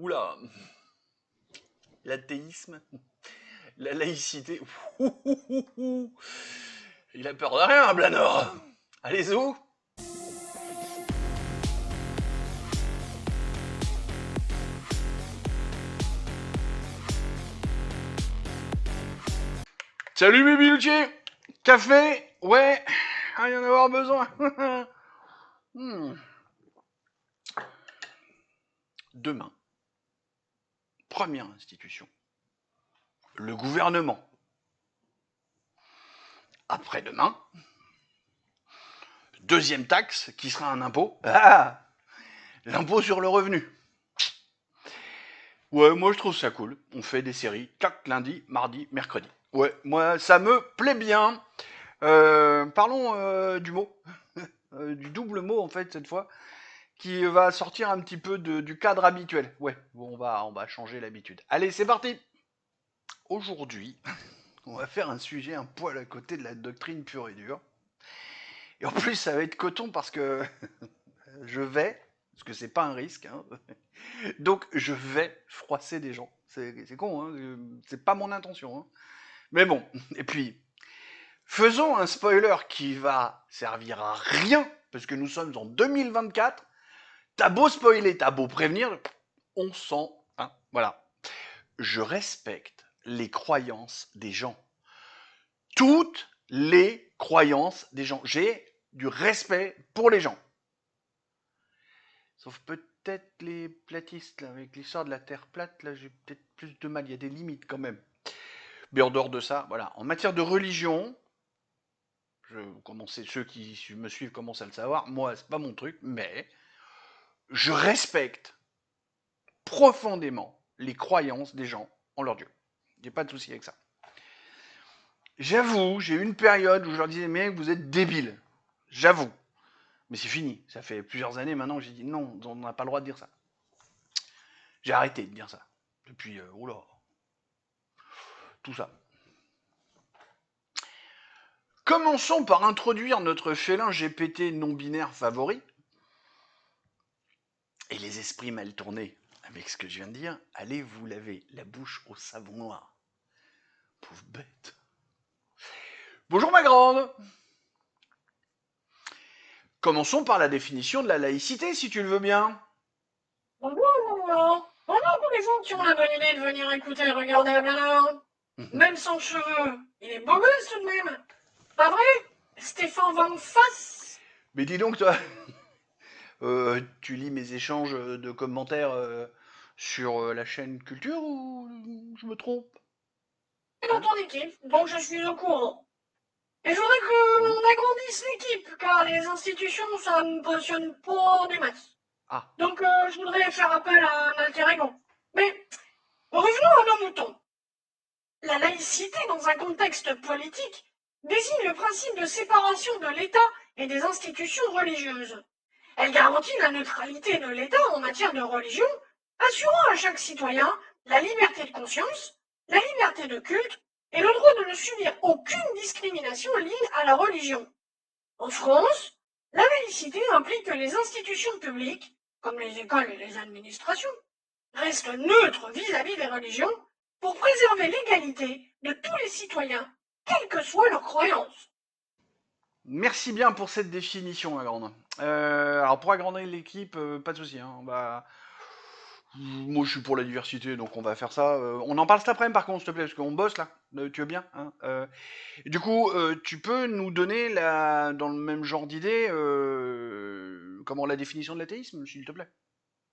Oula, l'athéisme, la laïcité. Ouh, ouh, ouh, ouh. Il a peur de rien, Blanor. Allez, où? Salut Bibi Lucier. Café? Ouais, il y en avoir besoin. Demain, première institution, le gouvernement. Après-demain, deuxième taxe qui sera un impôt. Ah, l'impôt sur le revenu. Ouais, moi je trouve ça cool. On fait des séries, clac, lundi, mardi, mercredi. Ouais, moi ça me plaît bien. Parlons du mot, du double mot en fait cette fois, qui va sortir un petit peu du cadre habituel. Ouais, bon, on va changer l'habitude. Allez, c'est parti. Aujourd'hui, on va faire un sujet un poil à côté de la doctrine pure et dure. Et en plus, ça va être coton parce que parce que c'est pas un risque, hein, donc je vais froisser des gens. C'est con, hein, c'est pas mon intention. Hein. Mais bon, et puis, faisons un spoiler qui va servir à rien, parce que nous sommes en 2024. T'as beau spoiler, t'as beau prévenir, on sent. Hein, voilà. Je respecte les croyances des gens. Toutes les croyances des gens. J'ai du respect pour les gens. Sauf peut-être les platistes, là, avec l'histoire de la Terre plate, là, j'ai peut-être plus de mal. Il y a des limites quand même. Mais en dehors de ça, voilà. En matière de religion, ceux qui me suivent commencent à le savoir. Moi, c'est pas mon truc, mais je respecte profondément les croyances des gens en leur Dieu. J'ai pas de souci avec ça. J'avoue, j'ai eu une période où je leur disais, mais vous êtes débiles. J'avoue. Mais c'est fini. Ça fait plusieurs années maintenant que j'ai dit non, on n'a pas le droit de dire ça. J'ai arrêté de dire ça. Depuis, oula, tout ça. Commençons par introduire notre félin GPT non-binaire favori. Et les esprits mal tournés, avec ce que je viens de dire, allez vous laver la bouche au savon noir. Pauvre bête. Bonjour ma grande. Commençons par la définition de la laïcité, si tu le veux bien. Bonjour, pour les gens qui ont la bonne idée de venir écouter et regarder Bernard. Même sans cheveux, il est beau gosse tout de même. Pas vrai, Stéphane Van Fass? Mais dis donc, toi, tu lis mes échanges de commentaires sur la chaîne Culture ou je me trompe? Et dans ton équipe, donc je suis au courant. Et je voudrais que l'on agrandisse l'équipe, car les institutions, ça ne passionne pas des masses. Ah, Donc je voudrais faire appel à un alter ego. Mais revenons à nos moutons. La laïcité dans un contexte politique désigne le principe de séparation de l'État et des institutions religieuses. Elle garantit la neutralité de l'État en matière de religion, assurant à chaque citoyen la liberté de conscience, la liberté de culte et le droit de ne subir aucune discrimination liée à la religion. En France, la laïcité implique que les institutions publiques, comme les écoles et les administrations, restent neutres vis-à-vis des religions pour préserver l'égalité de tous les citoyens, quelle que soit leur croyance. merci bien pour cette définition, ma grande. Alors pour agrandir l'équipe, pas de souci. Hein, moi, je suis pour la diversité, donc on va faire ça. On en parle cet après-midi, par contre, s'il te plaît, parce qu'on bosse là. Tu veux bien hein Du coup, tu peux nous donner, dans le même genre d'idée, comment la définition de l'athéisme, s'il te plaît?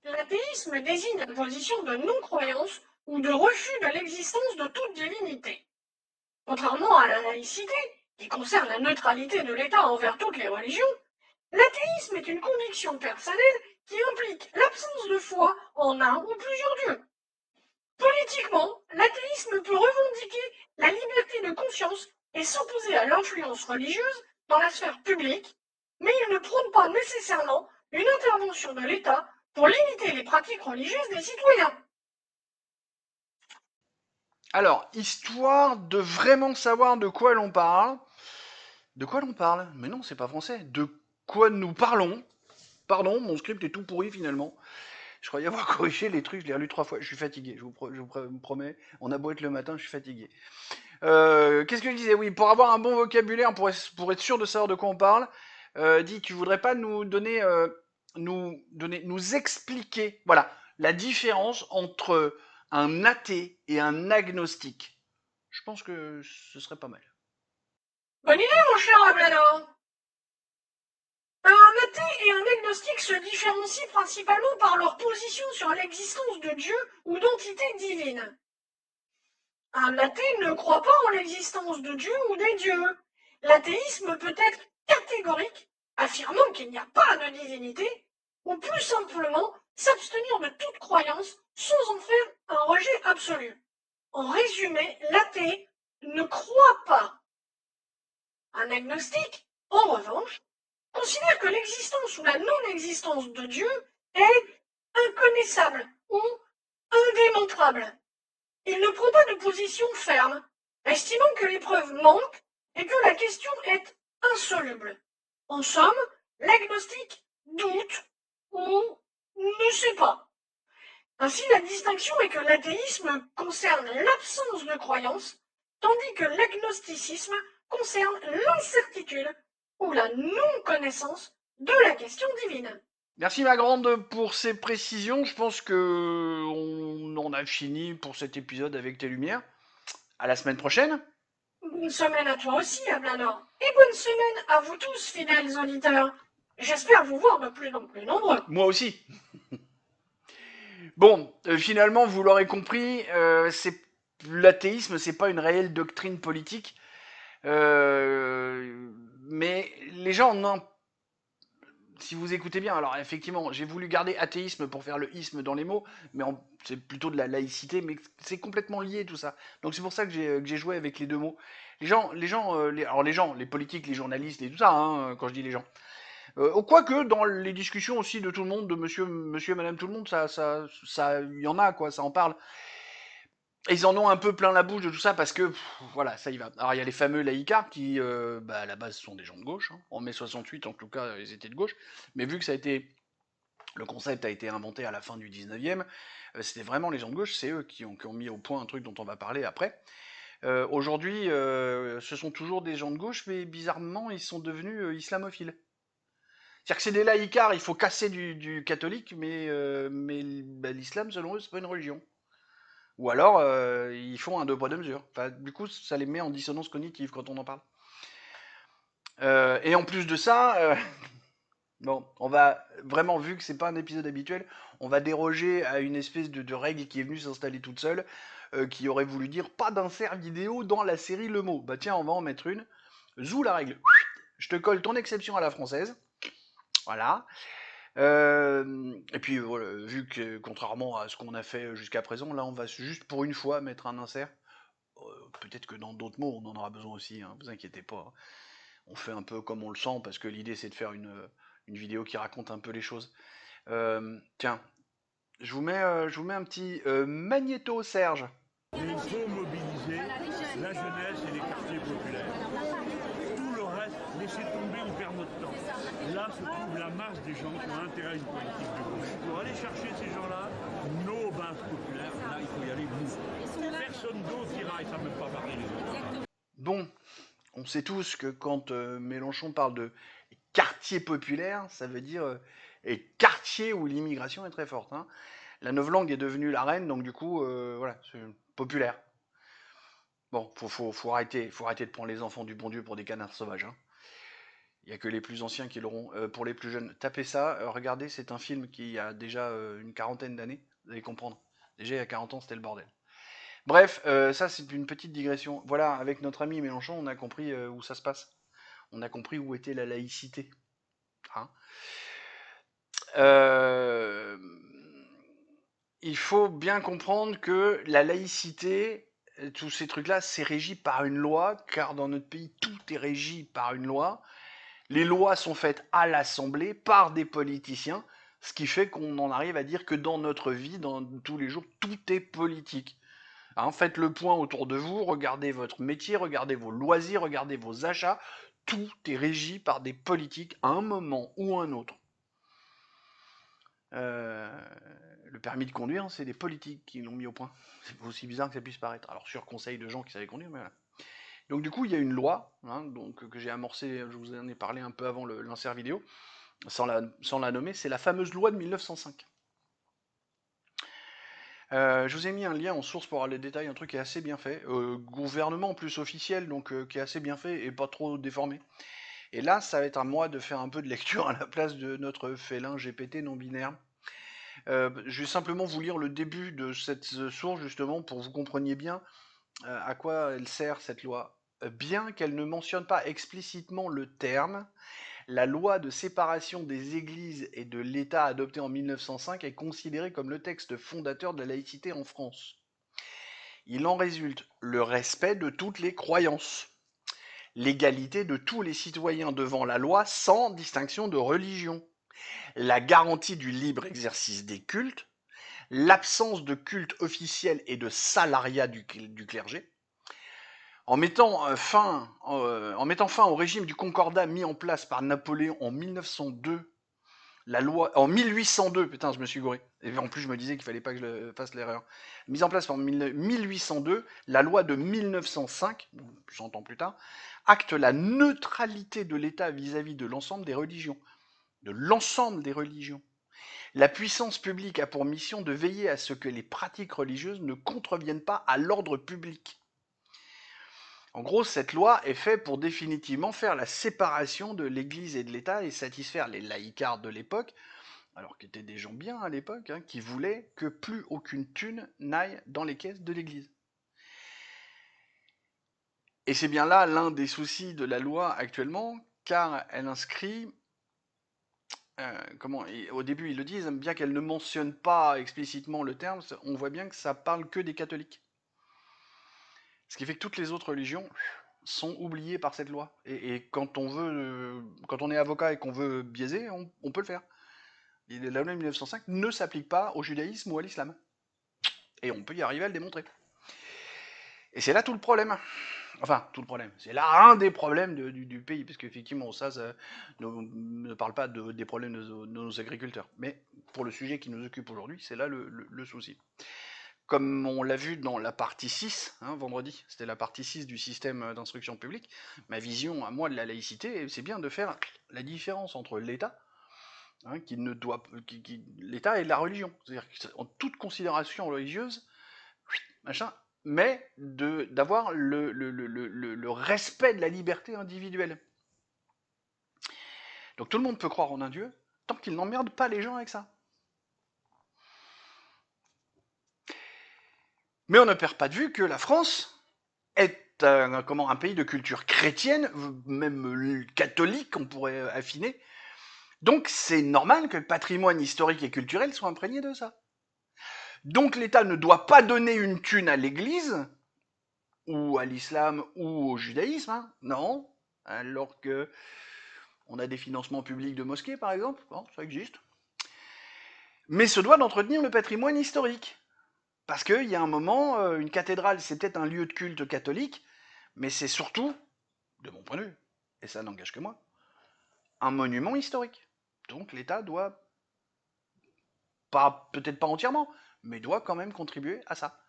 L'athéisme désigne la position de non-croyance ou de refus de l'existence de toute divinité. Contrairement à la laïcité, qui concerne la neutralité de l'État envers toutes les religions, l'athéisme est une conviction personnelle qui implique l'absence de foi en un ou plusieurs dieux. Politiquement, l'athéisme peut revendiquer la liberté de conscience et s'opposer à l'influence religieuse dans la sphère publique, mais il ne prône pas nécessairement une intervention de l'État pour limiter les pratiques religieuses des citoyens. Alors, histoire de vraiment savoir de quoi l'on parle. De quoi l'on parle? Mais non, c'est pas français. De quoi nous parlons? Pardon, mon script est tout pourri finalement. Je croyais avoir corrigé les trucs, je l'ai relu 3 fois. Je suis fatigué, je vous promets. On a beau être le matin, je suis fatigué. Qu'est-ce que je disais? Oui, pour avoir un bon vocabulaire, pour être sûr de savoir de quoi on parle, dis, tu voudrais pas nous expliquer, voilà, la différence entre un athée et un agnostique? Je pense que ce serait pas mal. Bonne idée, mon cher Ablana. Un athée et un agnostique se différencient principalement par leur position sur l'existence de Dieu ou d'entités divines. Un athée ne croit pas en l'existence de Dieu ou des dieux. L'athéisme peut être catégorique, affirmant qu'il n'y a pas de divinité, ou plus simplement s'abstenir de toute croyance sans en faire un rejet absolu. En résumé, l'athée ne croit pas. Un agnostique, en revanche, considère que l'existence ou la non-existence de Dieu est inconnaissable ou indémontrable. Il ne prend pas de position ferme, estimant que les preuves manquent et que la question est insoluble. En somme, l'agnostique doute ou ne sait pas. Ainsi, la distinction est que l'athéisme concerne l'absence de croyance, tandis que l'agnosticisme concerne l'incertitude ou la non-connaissance de la question divine. Merci ma grande pour ces précisions. Je pense que on en a fini pour cet épisode avec tes lumières. À la semaine prochaine. Bonne semaine à toi aussi, Ablanor. Et bonne semaine à vous tous, fidèles auditeurs. J'espère vous voir de plus en plus nombreux. Moi aussi. Bon, finalement, vous l'aurez compris, l'athéisme, c'est pas une réelle doctrine politique. Mais les gens si vous écoutez bien, alors effectivement, j'ai voulu garder athéisme pour faire le isme dans les mots, mais c'est plutôt de la laïcité, mais c'est complètement lié tout ça. Donc c'est pour ça que j'ai joué avec les deux mots. Les politiques, les journalistes et tout ça, hein, quand je dis les gens. Quoique dans les discussions aussi de tout le monde, de monsieur, madame, tout le monde, il y en a quoi, ça en parle. Et ils en ont un peu plein la bouche de tout ça parce que, voilà, ça y va. Alors il y a les fameux laïcards qui, à la base, sont des gens de gauche. Hein. En mai 68, en tout cas, ils étaient de gauche. Mais vu que le concept a été inventé à la fin du 19e, c'était vraiment les gens de gauche, c'est eux qui ont mis au point un truc dont on va parler après. Aujourd'hui, ce sont toujours des gens de gauche, mais bizarrement, ils sont devenus islamophiles. C'est-à-dire que c'est des laïcards, il faut casser du catholique, mais l'islam, selon eux, c'est pas une religion. Ou alors, ils font un deux poids deux mesures. Enfin, du coup, ça les met en dissonance cognitive quand on en parle. Et en plus de ça, bon, on va vraiment, vu que c'est pas un épisode habituel, on va déroger à une espèce de règle qui est venue s'installer toute seule, qui aurait voulu dire pas d'insert vidéo dans la série Le Mot. Bah tiens, on va en mettre une. Zou la règle. Je te colle ton exception à la française. Voilà. Et puis voilà, vu que contrairement à ce qu'on a fait jusqu'à présent, là on va juste pour une fois mettre un insert. Peut-être que dans d'autres mots on en aura besoin aussi, hein, vous inquiétez pas. On fait un peu comme on le sent parce que l'idée c'est de faire une vidéo qui raconte un peu les choses. Tiens, je vous mets un petit magnéto Serge. Il faut mobiliser la jeunesse et les quartiers populaires. Tout le reste, laisser tomber, on perd notre temps. Là se trouve la masse des gens qui ont intérêt à une politique de gauche. Pour aller chercher ces gens-là, nos bases populaires, là il faut y aller nous. Personne d'autre ira et ça ne peut pas parler les autres. Bon, on sait tous que quand Mélenchon parle de quartier populaire, ça veut dire quartier où l'immigration est très forte. Hein. La novlangue est devenue la reine, donc du coup, voilà, c'est populaire. Bon, faut arrêter de prendre les enfants du bon Dieu pour des canards sauvages. Hein. Il n'y a que les plus anciens qui l'auront. Pour les plus jeunes, tapez ça, regardez, c'est un film qui a déjà une quarantaine d'années, vous allez comprendre. Déjà il y a 40 ans, c'était le bordel. Bref, ça c'est une petite digression. Voilà, avec notre ami Mélenchon, on a compris où ça se passe. On a compris où était la laïcité. Hein. Il faut bien comprendre que la laïcité, tous ces trucs-là, c'est régi par une loi, car dans notre pays, tout est régi par une loi. Les lois sont faites à l'Assemblée par des politiciens, ce qui fait qu'on en arrive à dire que dans notre vie, dans tous les jours, tout est politique. Hein, faites le point autour de vous, regardez votre métier, regardez vos loisirs, regardez vos achats, tout est régi par des politiques à un moment ou un autre. le permis de conduire, c'est des politiques qui l'ont mis au point. C'est aussi bizarre que ça puisse paraître. Alors sur conseil de gens qui savaient conduire, mais voilà. Donc du coup, il y a une loi, donc, que j'ai amorcée, je vous en ai parlé un peu avant l'insert vidéo, sans la nommer, c'est la fameuse loi de 1905. Je vous ai mis un lien en source pour avoir les détails, un truc qui est assez bien fait. Gouvernement en plus officiel, donc qui est assez bien fait et pas trop déformé. Et là, ça va être à moi de faire un peu de lecture à la place de notre félin GPT non binaire. Je vais simplement vous lire le début de cette source, justement, pour que vous compreniez bien à quoi elle sert, cette loi. Bien qu'elle ne mentionne pas explicitement le terme, la loi de séparation des églises et de l'État adoptée en 1905 est considérée comme le texte fondateur de la laïcité en France. Il en résulte le respect de toutes les croyances, l'égalité de tous les citoyens devant la loi sans distinction de religion, la garantie du libre exercice des cultes, l'absence de culte officiel et de salariat du clergé, en mettant fin au régime du concordat mis en place par Napoléon en 1902, la loi en 1802, putain, je me suis gouré. Et en plus, je me disais qu'il fallait pas que je fasse l'erreur. Mise en place en 1802, la loi de 1905, 100 ans plus tard, acte la neutralité de l'État vis-à-vis de l'ensemble des religions. De l'ensemble des religions. La puissance publique a pour mission de veiller à ce que les pratiques religieuses ne contreviennent pas à l'ordre public. En gros, cette loi est faite pour définitivement faire la séparation de l'Église et de l'État et satisfaire les laïcards de l'époque, alors qu'ils étaient des gens bien à l'époque, qui voulaient que plus aucune thune n'aille dans les caisses de l'Église. Et c'est bien là l'un des soucis de la loi actuellement, car elle inscrit, au début ils le disent, bien qu'elle ne mentionne pas explicitement le terme, on voit bien que ça parle que des catholiques. Ce qui fait que toutes les autres religions sont oubliées par cette loi. Et quand on est avocat et qu'on veut biaiser, on peut le faire. La loi de 1905 ne s'applique pas au judaïsme ou à l'islam. Et on peut y arriver à le démontrer. Et c'est là tout le problème. Enfin, tout le problème. C'est là un des problèmes du pays, parce qu'effectivement, ça ne parle pas des problèmes de nos agriculteurs. Mais pour le sujet qui nous occupe aujourd'hui, c'est là le souci. Comme on l'a vu dans la partie 6, vendredi, c'était la partie 6 du système d'instruction publique, ma vision à moi de la laïcité, c'est bien de faire la différence entre l'État, l'État et la religion. C'est-à-dire en toute considération religieuse, machin, mais d'avoir le respect de la liberté individuelle. Donc tout le monde peut croire en un Dieu, tant qu'il n'emmerde pas les gens avec ça. Mais on ne perd pas de vue que la France est un pays de culture chrétienne, même catholique, on pourrait affiner. Donc c'est normal que le patrimoine historique et culturel soit imprégné de ça. Donc l'État ne doit pas donner une thune à l'Église, ou à l'islam, ou au judaïsme, non. Alors que on a des financements publics de mosquées, par exemple, bon, ça existe. Mais se doit d'entretenir le patrimoine historique. Parce qu'il y a un moment, une cathédrale, c'est peut-être un lieu de culte catholique, mais c'est surtout, de mon point de vue, et ça n'engage que moi, un monument historique. Donc l'État doit, peut-être pas entièrement, mais doit quand même contribuer à ça.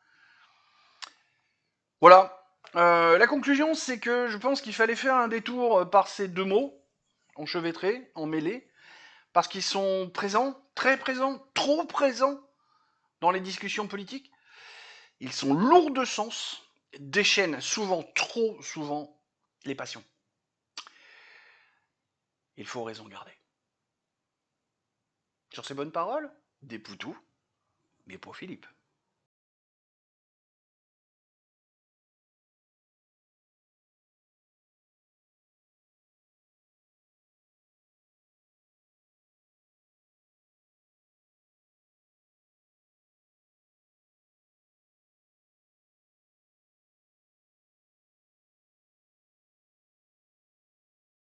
Voilà. La conclusion, c'est que je pense qu'il fallait faire un détour par ces deux mots, enchevêtrés, emmêlés, parce qu'ils sont présents, très présents, trop présents dans les discussions politiques. Ils sont lourds de sens, déchaînent souvent, trop souvent, les passions. Il faut raison garder. Sur ces bonnes paroles, des poutous, mais pour Philippe.